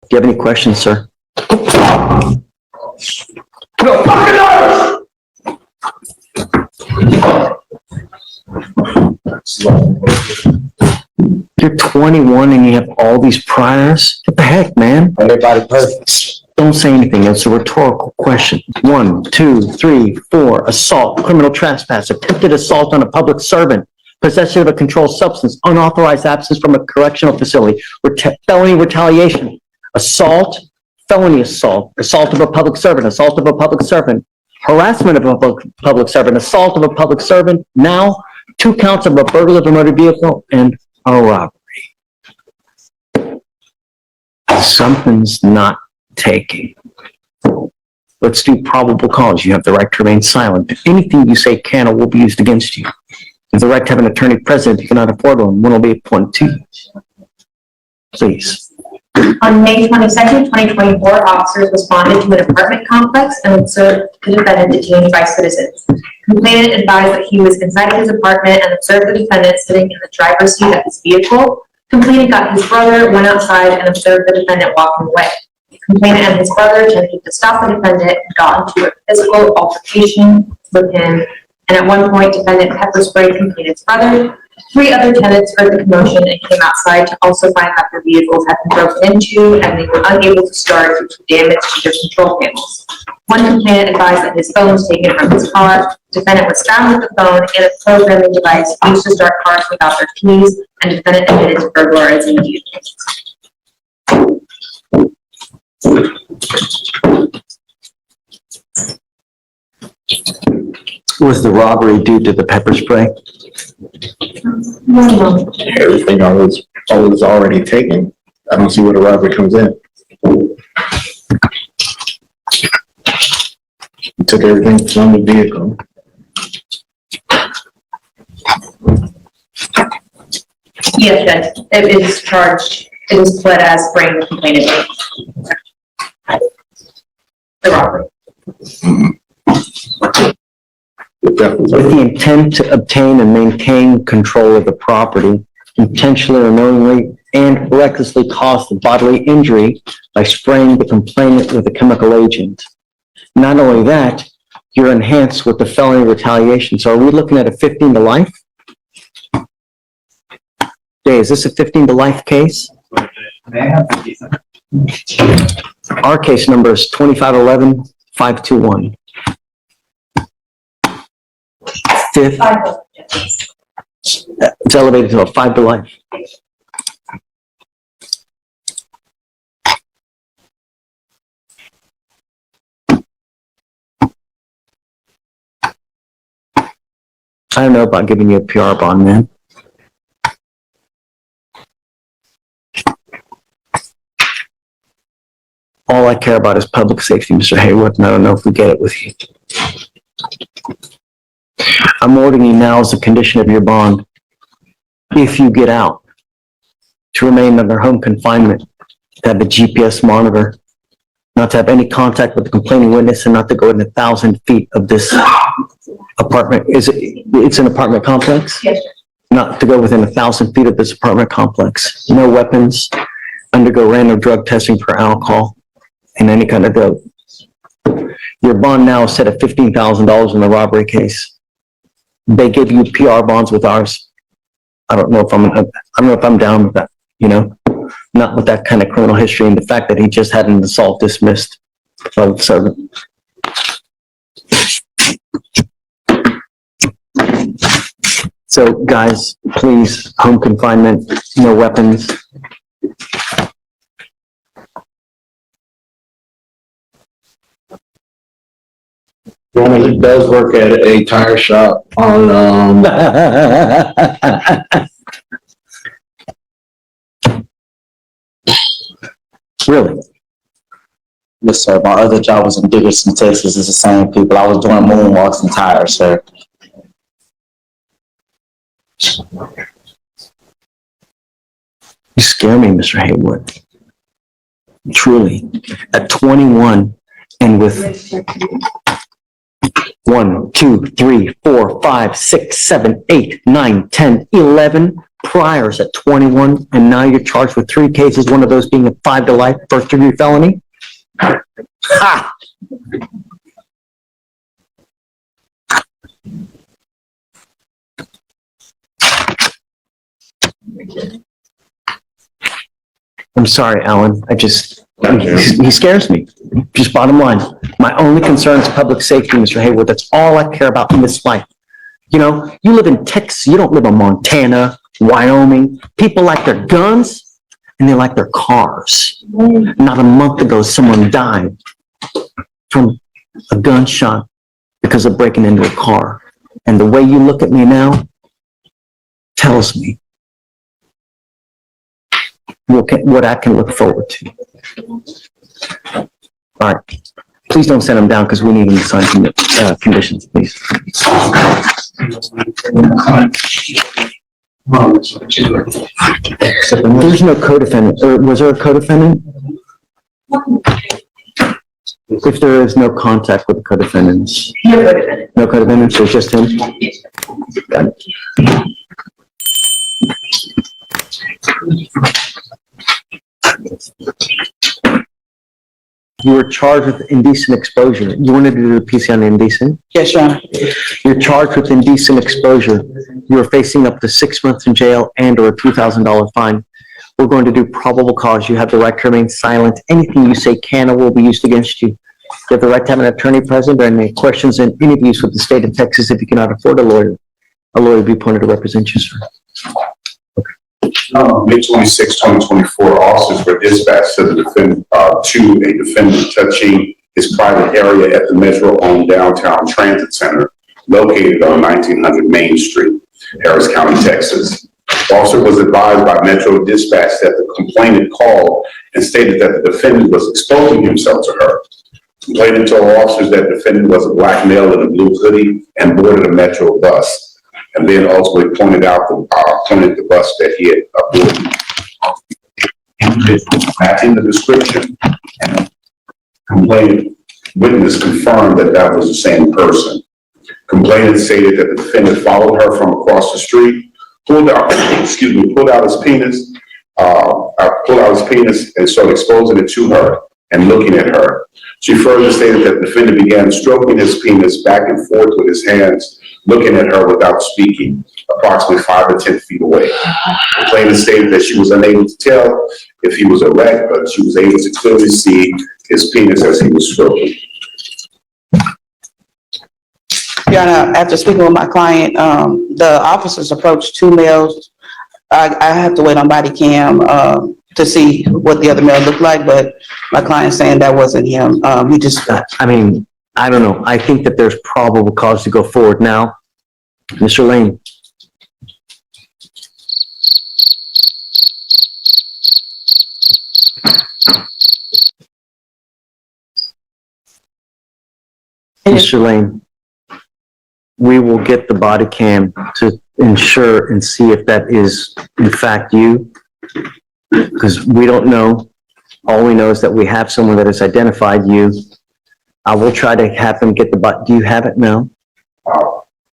Do you have any questions, sir? No fucking nerves! You're 21 and you have all these priors? What the heck, man? Everybody perfect. Don't say anything. It's a rhetorical question. 1, 2, 3, 4, assault, criminal trespass, attempted assault on a public servant, possession of a controlled substance, unauthorized absence from a correctional facility, felony retaliation, assault, felony assault, assault of a public servant, assault of a public servant, harassment of a public servant, assault of a public servant, now 2 counts of a burglary of a motor vehicle and a robbery. Something's not taking. Let's do probable cause. You have the right to remain silent. Anything you say can or will be used against you. You have the right to have an attorney present if you cannot afford one. One will be appointed to you. Please. On May 22nd, 2024, officers responded to an apartment complex and observed the defendant detained by citizens. Complainant advised that he was inside his apartment and observed the defendant sitting in the driver's seat of his vehicle. Complainant got his brother, went outside, and observed the defendant walking away. Complainant and his brother attempted to stop the defendant and got into a physical altercation with him. And at one point, defendant pepper sprayed complainant's brother. 3 other tenants heard the commotion and came outside to also find that their vehicles had been broken into and they were unable to start due to damage to their control panels. One complainant advised that his phone was taken from his car. Defendant was found with the phone and a programming device used to start cars without their keys, and defendant admitted to burglarizing the vehicles. Was the robbery due to the pepper spray? Everything I was already taken. I don't see where the robbery comes in. He took everything from the vehicle. Yes, Judge. It is charged, it is pled as spraying the complainant. The robbery. With the intent to obtain and maintain control of the property, intentionally or knowingly and recklessly cause the bodily injury by spraying the complainant with a chemical agent. Not only that, you're enhanced with the felony retaliation. So are we looking at a 15 to life? Jay, is this a 15 to life case? Our case number is 2511-521. Fifth, it's elevated to a 5 to life. I don't know about giving you a PR bond, man. All I care about is public safety, Mr. Haywood, and I don't know if we get it with you. I'm ordering you now as a condition of your bond, if you get out, to remain under home confinement, to have a GPS monitor, not to have any contact with the complaining witness, and not to go within 1,000 feet of this apartment. It's an apartment complex? Yes, sir. Not to go within 1,000 feet of this apartment complex. No weapons, undergo random drug testing for alcohol and any kind of drug. Your bond now is set at $15,000 in the robbery case. They give you PR bonds with ours. I don't know if I'm down with that, you know, not with that kind of criminal history and the fact that he just had an assault dismissed from servant. So guys, please, home confinement, no weapons. He does work at a tire shop on, Really? Yes, sir. My other job was in Dickerson, Texas. It's the same people. I was doing moonwalks and tires, sir. You scare me, Mr. Haywood. Truly. At 21 and with 1, 2, 3, 4, 5, 6, 7, 8, 9, 10, 11 priors at 21, and now you're charged with 3 cases, one of those being a 5 to life first-degree felony? Ha! I'm sorry, Alan. He scares me. Just bottom line. My only concern is public safety, Mr. Hayward. That's all I care about in this life. You know, you live in Texas. You don't live in Montana, Wyoming. People like their guns and they like their cars. Not a month ago, someone died from a gunshot because of breaking into a car. And the way you look at me now tells me what I can look forward to. All right. Please don't send them down because we need them to sign conditions, please. There's no co-defendant. Or was there a co-defendant? If there is no contact with the co-defendants. No co-defendant. No co-defendants, so it's just him? Got it. You were charged with indecent exposure. You wanted to do the PC on indecent? Yes, Your Honor. You're charged with indecent exposure. You are facing up to 6 months in jail and or a $2,000 fine. We're going to do probable cause. You have the right to remain silent. Anything you say can or will be used against you. You have the right to have an attorney present during any questions and interviews with the state of Texas. If you cannot afford a lawyer will be appointed to represent you, sir. May 26, 2024, officers were dispatched to a defendant touching his private area at the Metro-owned downtown transit center located on 1900 Main Street, Harris County, Texas. The officer was advised by Metro Dispatch that the complainant called and stated that the defendant was exposing himself to her. Complainant told officers that the defendant was a black male in a blue hoodie and boarded a Metro bus, and then ultimately pointed the bus that he had boarded. Matching the description, and complainant witness confirmed that that was the same person. Complainant stated that the defendant followed her from across the street, pulled out his penis, and started exposing it to her and looking at her. She further stated that the defendant began stroking his penis back and forth with his hands, looking at her without speaking, approximately 5 or 10 feet away. The complainant stated that she was unable to tell if he was erect, but she was able to clearly see his penis as he was stroking. Your Honor, after speaking with my client, the officers approached 2 males. I have to wait on body cam to see what the other male looked like, but my client's saying that wasn't him. He just... I mean, I don't know. I think that there's probable cause to go forward now. Mr. Lane. Mr. Lane, we will get the body cam to ensure and see if that is in fact you, because we don't know. All we know is that we have someone that has identified you. I will try to have them get the body. Do you have it now?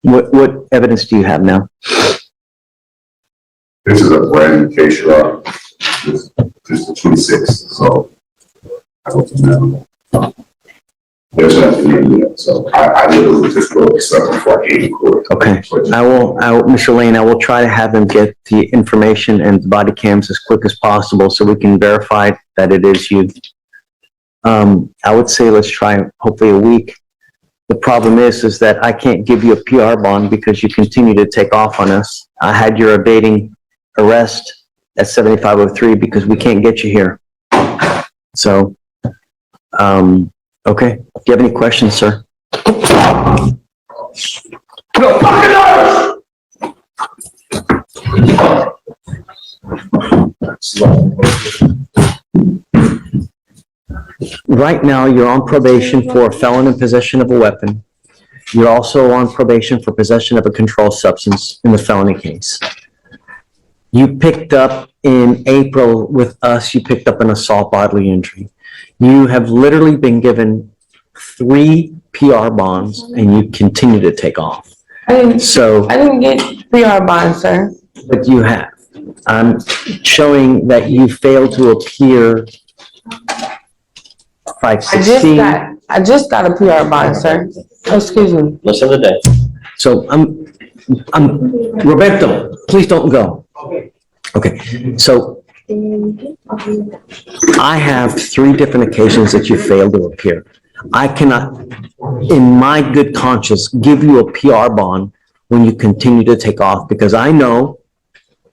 What evidence do you have now? This is a brand new case, Your Honor. This is the 26th, so I don't know. There's nothing in yet, so I literally just wrote this up before I came to court. Okay, I will, Mr. Lane, I will try to have them get the information and the body cams as quick as possible so we can verify that it is you. I would say let's try hopefully a week. The problem is that I can't give you a PR bond because you continue to take off on us. I had your evading arrest at 7503 because we can't get you here. So, okay. Do you have any questions, sir? Right now, you're on probation for a felon in possession of a weapon. You're also on probation for possession of a controlled substance in the felony case. You picked up in April with us, you picked up an assault bodily injury. You have literally been given 3 PR bonds and you continue to take off. I So, didn't get PR bond, sir. but you have. I'm showing that you failed to appear 516. I just got a PR bond, sir. Excuse me. Listen to that. So Roberto, please don't go. Okay, so I have 3 different occasions that you failed to appear. I cannot, in my good conscience, give you a PR bond when you continue to take off, because I know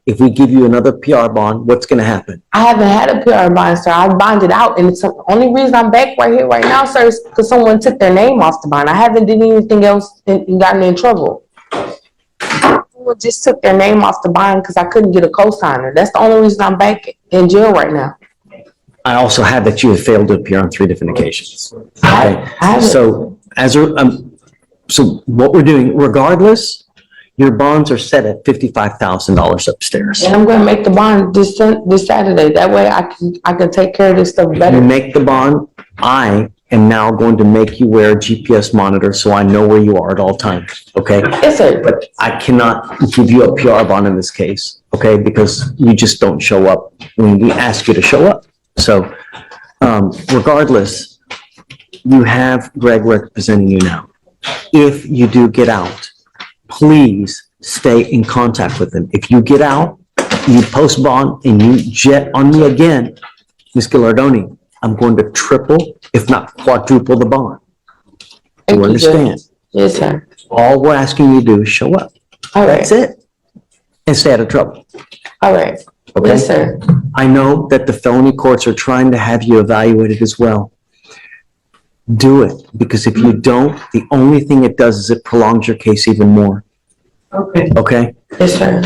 if we give you another PR bond, what's gonna happen? I haven't had a PR bond, sir. I bonded out, and it's the only reason I'm back right here right now, sir, is because someone took their name off the bond. I haven't done anything else and gotten in trouble. Someone just took their name off the bond because I couldn't get a co-signer. That's the only reason I'm back in jail right now. I also have that you have failed to appear on 3 different occasions. I Okay, haven't. so so what we're doing, regardless, your bonds are set at $55,000 upstairs. And I'm gonna make the bond this Saturday. That way I can take care of this stuff You better. make the bond, I am now going to make you wear a GPS monitor so I know where you are at all times, okay? Yes, sir. But I cannot give you a PR bond in this case, okay? Because you just don't show up when we ask you to show up. So, regardless, you have Greg representing you now. If you do get out, please stay in contact with him. If you get out, you post bond and you jet on me again, Ms. Gallardoni, I'm going to triple, if not quadruple the bond. Thank You understand? Judge. Yes, sir. All we're asking you to do is show up. All right. That's it. And stay out of trouble, All right. okay? Yes, sir. I know that the felony courts are trying to have you evaluated as well. Do it, because if you don't, the only thing it does is it prolongs your case even more. Okay. Okay? Yes, sir.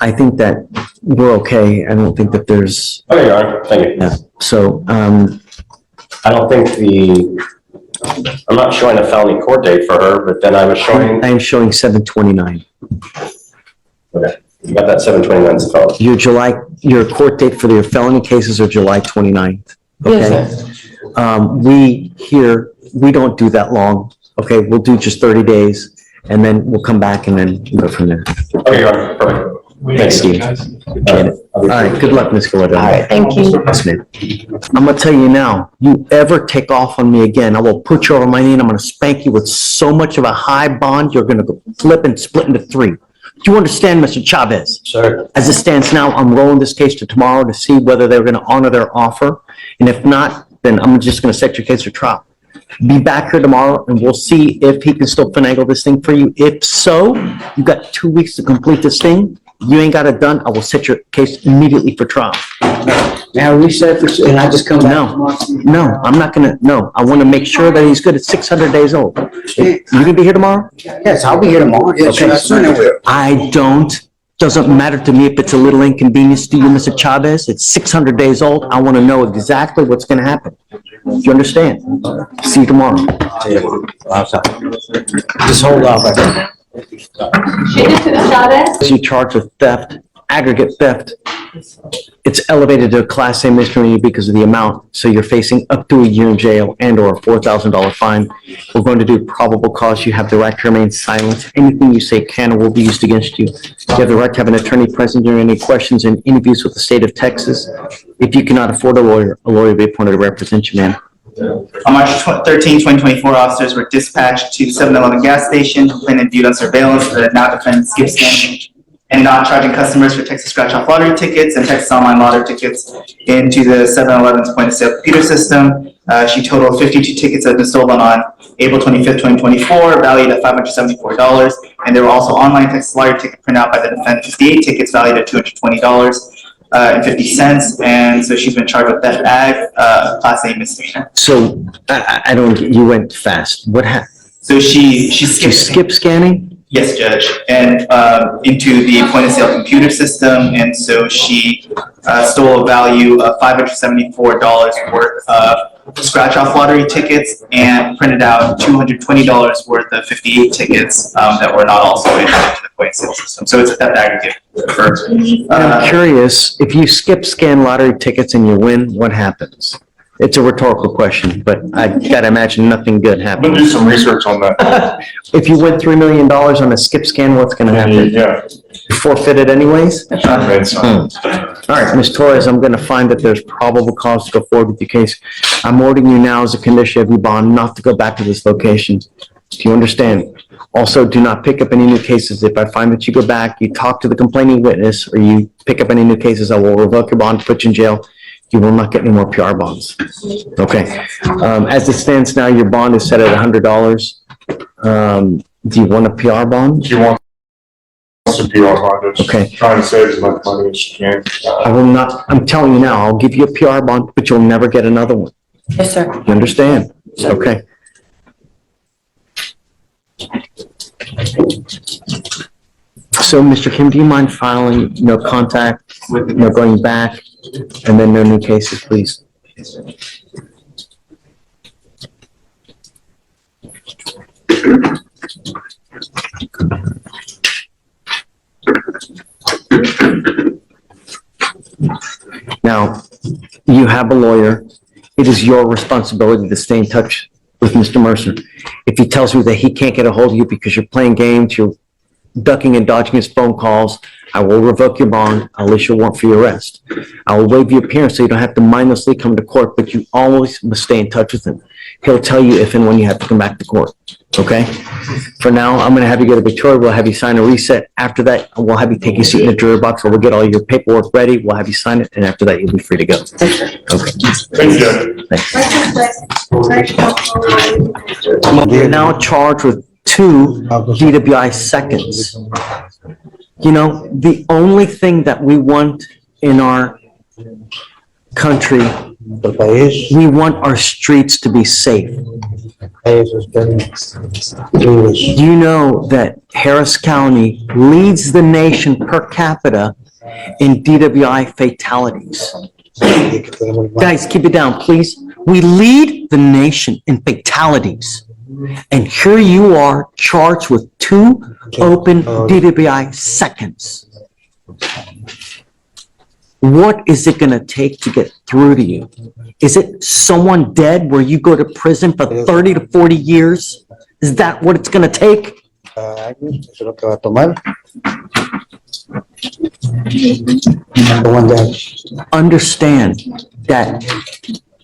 I think that we're okay. I don't think that there's, Oh, Your Honor, thank you. yeah. So, I don't think I'm not showing a felony court date for her, but then I was showing, I am showing 7/29. okay, you got that 7/29 felony. Your court date for your felony cases are July 29th. Yes, Okay? sir. We don't do that long. Okay, we'll do just 30 days and then we'll come back and then go from there. Okay, Your Honor, perfect. Thanks, Steve. Appreciate it. All right, good luck, Ms. Gallardo. All right, thank you. Yes, ma'am. I'm gonna tell you now, you ever take off on me again, I will put you over my knee and I'm gonna spank you with so much of a high bond, you're gonna go flip and split into 3. Do you understand, Mr. Chavez? Sir. As it stands now, I'm rolling this case to tomorrow to see whether they're gonna honor their offer. And if not, then I'm just gonna set your case for trial. Be back here tomorrow and we'll see if he can still finagle this thing for you. If so, you've got 2 weeks to complete this thing. You ain't got it done, I will set your case immediately for trial. Now reset for, and I just come back. No, I'm not gonna, no, I wanna make sure that he's good at 600 days old. You gonna be here tomorrow? Yes, I'll be here tomorrow. Yes, Okay. I certainly will. I doesn't matter to me if it's a little inconvenience to you, Mr. Chavez, it's 600 days old, I wanna know exactly what's gonna happen. Do you understand? See you tomorrow. Just hold off. You charged with theft, aggregate theft. It's elevated to a Class A misdemeanor because of the amount, so you're facing up to a year in jail and or a $4,000 fine. We're going to do probable cause. You have the right to remain silent. Anything you say can or will be used against you. You have the right to have an attorney present during any questions and interviews with the state of Texas. If you cannot afford a lawyer will be appointed to represent you, ma'am. On March 13, 2024, officers were dispatched to 7-Eleven gas station, complainant viewed on surveillance the now defendant skip scanning and not charging customers for Texas scratch-off lottery tickets and Texas online lottery tickets into the 7-Eleven's point-of-sale computer system. She totaled 52 tickets that had been stolen on April 25th, 2024, valued at $574. And there were also online Texas lottery tickets printed out by the defendant, 58 tickets valued at $220.50. And so she's been charged with theft ag, Class A misdemeanor. So I don't, you went fast. What happened? So she You skipped. skip scanning? Yes, Judge, and into the point-of-sale computer system, and so she stole a value of $574 worth of scratch-off lottery tickets and printed out $220 worth of 58 tickets that were not also entered into the point-of-sale system. So it's a theft aggregate. I'm curious, if you skip scan lottery tickets and you win, what happens? It's a rhetorical question, but I gotta imagine nothing good I'm gonna happened. do some research on that. If you win $3 million on a skip scan, what's gonna happen? Yeah. You forfeit it anyways? I read some. All right, Ms. Torres, I'm gonna find that there's probable cause to go forward with your case. I'm ordering you now as a condition of your bond not to go back to this location. Do you understand? Also, do not pick up any new cases. If I find that you go back, you talk to the complaining witness, or you pick up any new cases, I will revoke your bond, put you in jail. You will not get any more PR bonds. Okay. As it stands now, your bond is set at $100. Do you want a PR bond? She wants some PR bond. Okay. Trying to save as much money as she can. I will not, I'm telling you now, I'll give you a PR bond, but you'll never get another one. Yes, sir. You understand? Okay. So, Mr. Kim, do you mind filing no contact, no going back, and then no new cases, please? Now, you have a lawyer. It is your responsibility to stay in touch with Mr. Mercer. If he tells you that he can't get a hold of you because you're playing games, you're ducking and dodging his phone calls, I will revoke your bond. I'll issue a warrant for your arrest. I will waive your appearance so you don't have to mindlessly come to court, but you always must stay in touch with him. He'll tell you if and when you have to come back to court, okay? For now, I'm gonna have you go to Victoria. We'll have you sign a reset. After that, we'll have you take your seat in the jury box, or we'll get all your paperwork ready. We'll have you sign it, and after that, you'll be free to go. Okay. Thank you. Thanks. You're now charged with 2 DWI seconds. You know, the only thing that we want in our country, we want our streets to be safe. Do you know that Harris County leads the nation per capita in DWI fatalities? Guys, keep it down, please. We lead the nation in fatalities. And here you are charged with 2 open DWI seconds. What is it gonna take to get through to you? Is it someone dead where you go to prison for 30 to 40 years? Is that what it's gonna take? Understand that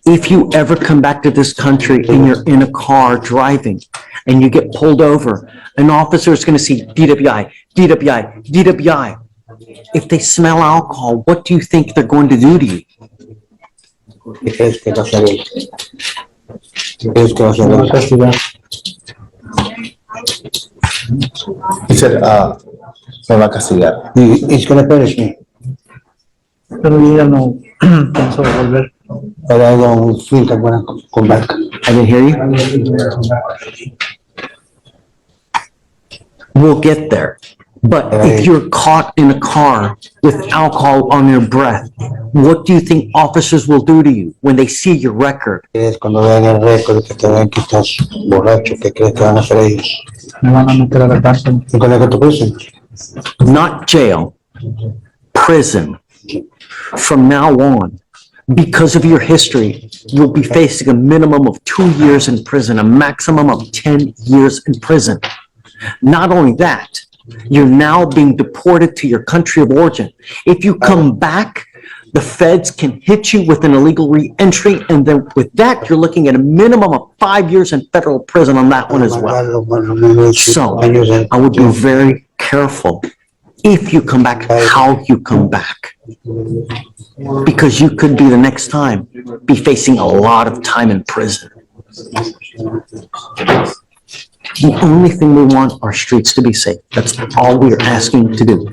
if you ever come back to this country and you're in a car driving and you get pulled over, an officer is gonna see DWI, DWI, DWI. If they smell alcohol, what do you think they're going to do to you? He said, me va a castigar. He's gonna punish me, Pero yo ya no pienso volver. but I don't think I'm gonna come back. I didn't hear you. We'll get there. But if you're caught in a car with alcohol on your breath, what do you think officers will do to you when they see your record? Es cuando vean el récord que te vean que estás borracho, ¿qué crees que van a hacer ellos? Me van a meter a la cárcel. You're gonna go to prison. Not jail, prison. From now on, because of your history, you'll be facing a minimum of 2 years in prison, a maximum of 10 years in prison. Not only that, you're now being deported to your country of origin. If you come back, the feds can hit you with an illegal re-entry, and then with that, you're looking at a minimum of 5 years in federal prison on that one as well. So, I would be very careful if you come back, how you come back. Because you could be the next time, be facing a lot of time in prison. The only thing we want are streets to be safe. That's all we're asking to do.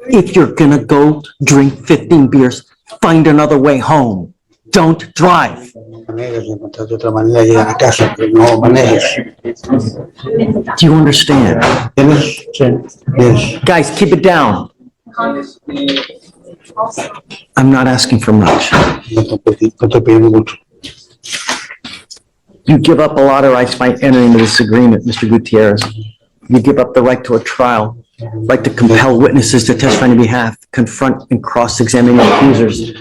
If you're gonna go drink 15 beers, find another way home. Don't drive. Manejes, encontrar otra manera de llegar a casa, pero no manejes. Do you understand? ¿Tienes? Yes. Guys, keep it down. I'm not asking for much. No te pidiendo mucho. You give up a lot of rights by entering into this agreement, Mr. Gutierrez. You give up the right to a trial, right to compel witnesses to testify on your behalf, confront and cross-examine accusers.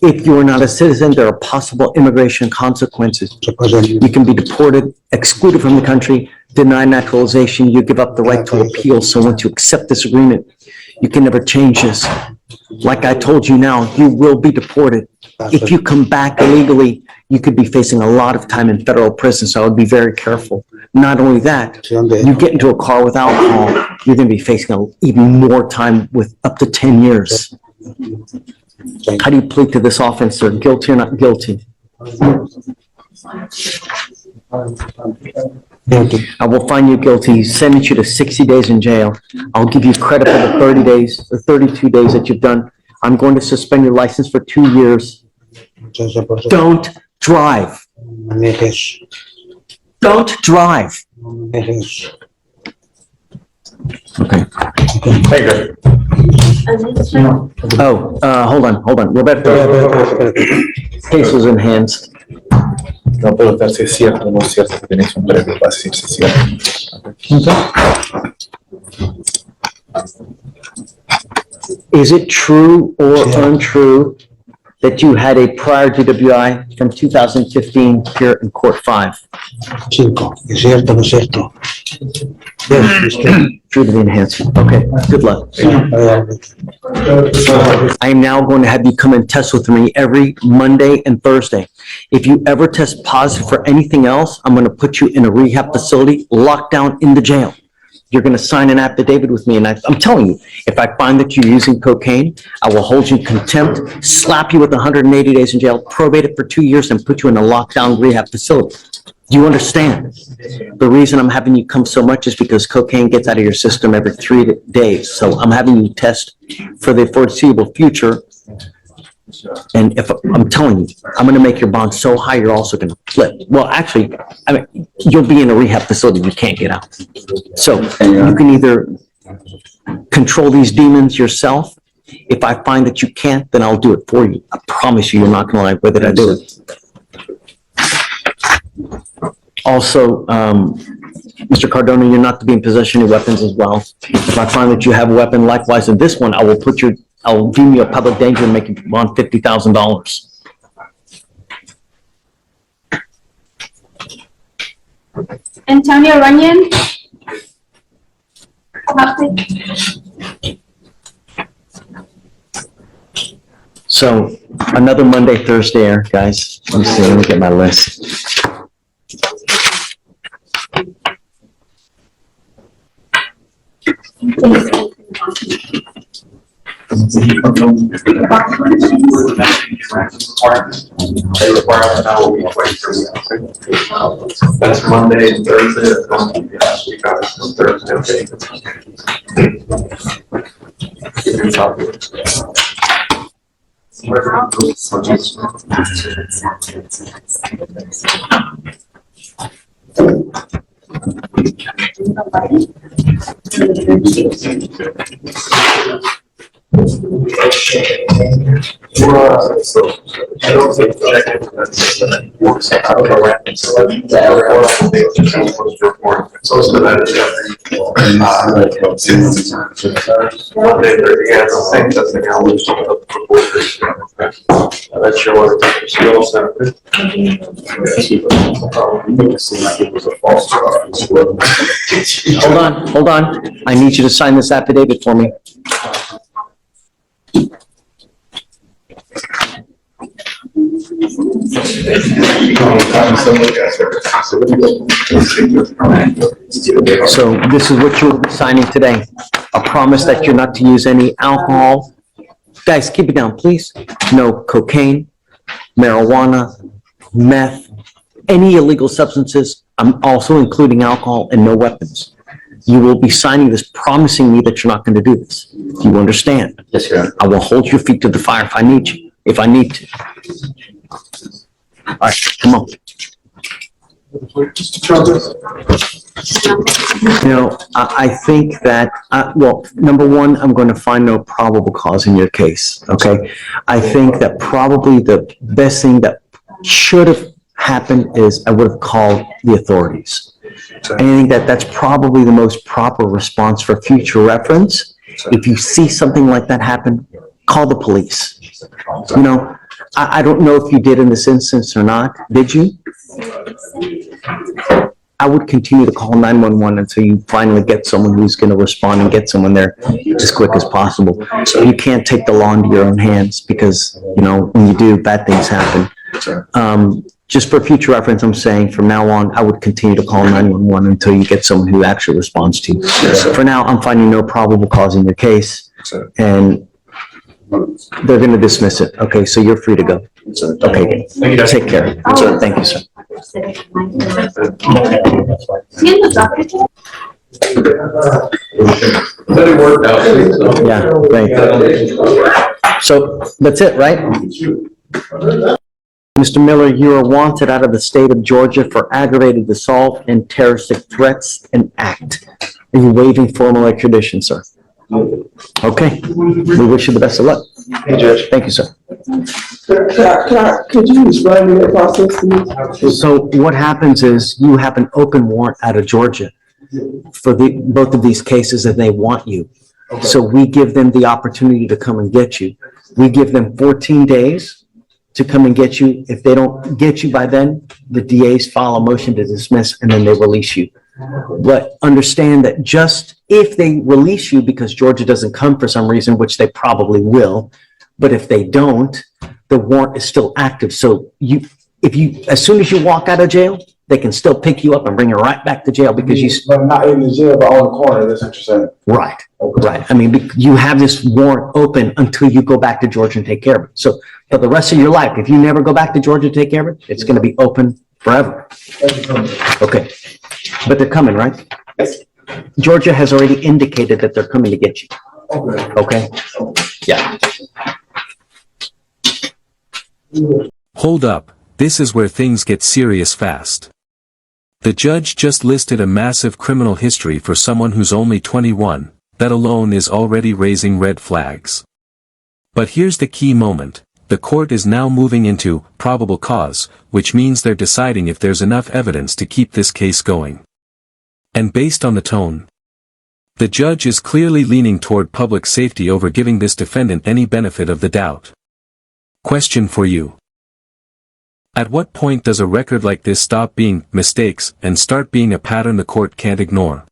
If you are not a citizen, there are possible immigration consequences. You can be deported, excluded from the country, denied naturalization, you give up the right to appeal. So once you accept this agreement, you can never change this. Like I told you now, you will be deported. If you come back illegally, you could be facing a lot of time in federal prison, so I would be very careful. Not only that, you get into a car with alcohol, you're gonna be facing even more time with up to 10 years. How do you plead to this offense, sir? Guilty or not guilty? Guilty. I will find you guilty, sentence you to 60 days in jail. I'll give you credit for the 30 days, or 32 days that you've done. I'm going to suspend your license for 2 years. Don't drive. Don't drive. Okay. Thank you. Oh, hold on. Roberto, case was enhanced. No puedo estar si es cierto o no es cierto que tenéis un breve para decir si es cierto. Is it true or untrue that you had a prior DWI from 2015 here in Court 5? 5. ¿Es cierto o no es cierto? Yes, it's true. True to the enhancement. Okay, good luck. I am now going to have you come and test with me every Monday and Thursday. If you ever test positive for anything else, I'm going to put you in a rehab facility, locked down in the jail. You're going to sign an affidavit with me, and I'm telling you, if I find that you're using cocaine, I will hold you in contempt, slap you with 180 days in jail, probate it for 2 years, and put you in a lockdown rehab facility. Do you understand? The reason I'm having you come so much is because cocaine gets out of your system every 3 days. So I'm having you test for the foreseeable future. And if I'm telling you, I'm going to make your bond so high, you're also going to flip. Well, actually, I mean, you'll be in a rehab facility. You can't get out. So you can either control these demons yourself. If I find that you can't, then I'll do it for you. I promise you, you're not going to like whether I do it. Also, Mr. Cardona, you're not to be in possession of weapons as well. If I find that you have a weapon, likewise in this one, I'll deem you a public danger and make you bond $50,000. Antonio Runyon? So another Monday, Thursday, guys. Let me see, let me get my list. That's Monday and Thursday. That's going to be last week. Obviously, Thursday. Hold on. I need you to sign this affidavit for me. So this is what you'll be signing today. A promise that you're not to use any alcohol. Guys, keep it down, please. No cocaine, marijuana, meth, any illegal substances. I'm also including alcohol and no weapons. You will be signing this, promising me that you're not going to do this. Do you understand? Yes, sir. I will hold your feet to the fire if I need you, if I need to. All right, come on. You know, I think that, well, number one, I'm going to find no probable cause in your case, okay? I think that probably the best thing that should have happened is I would have called the authorities. I think that that's probably the most proper response for future reference. If you see something like that happen, call the police. You know, I don't know if you did in this instance or not. Did you? I would continue to call 911 until you finally get someone who's going to respond and get someone there as quick as possible. You can't take the law into your own hands because, you know, when you do, bad things happen. Just for future reference, I'm saying from now on, I would continue to call 911 until you get someone who actually responds to you. For now, I'm finding no probable cause in your case, and they're going to dismiss it. Okay, so you're free to go. Okay, take care. Thank you, sir. Yeah, great. So that's it, right? Mr. Miller, you are wanted out of the state of Georgia for aggravated assault and terroristic threats and act. Are you waiving formal extradition, sir? Okay, we wish you the best of luck. Hey, Judge. Thank you, sir. Could you describe the process to me? So what happens is you have an open warrant out of Georgia for both of these cases and they want you. So we give them the opportunity to come and get you. We give them 14 days to come and get you. If they don't get you by then, the DAs file a motion to dismiss and then they release you. But understand that just if they release you because Georgia doesn't come for some reason, which they probably will, but if they don't, the warrant is still active. So as soon as you walk out of jail, they can still pick you up and bring you right back to jail because But not in the jail, but on the corner, that's what you're saying. Right, right. I mean, you have this warrant open until you go back to Georgia and take care of it. So for the rest of your life, if you never go back to Georgia to take care of it, it's going to be open forever. Okay. But they're coming, right? Yes. Georgia has already indicated that they're coming to get you. Okay? Yeah. Hold up, this is where things get serious fast. The judge just listed a massive criminal history for someone who's only 21, that alone is already raising red flags. But here's the key moment. The court is now moving into probable cause, which means they're deciding if there's enough evidence to keep this case going. And based on the tone, the judge is clearly leaning toward public safety over giving this defendant any benefit of the doubt. Question for you. At what point does a record like this stop being mistakes and start being a pattern the court can't ignore?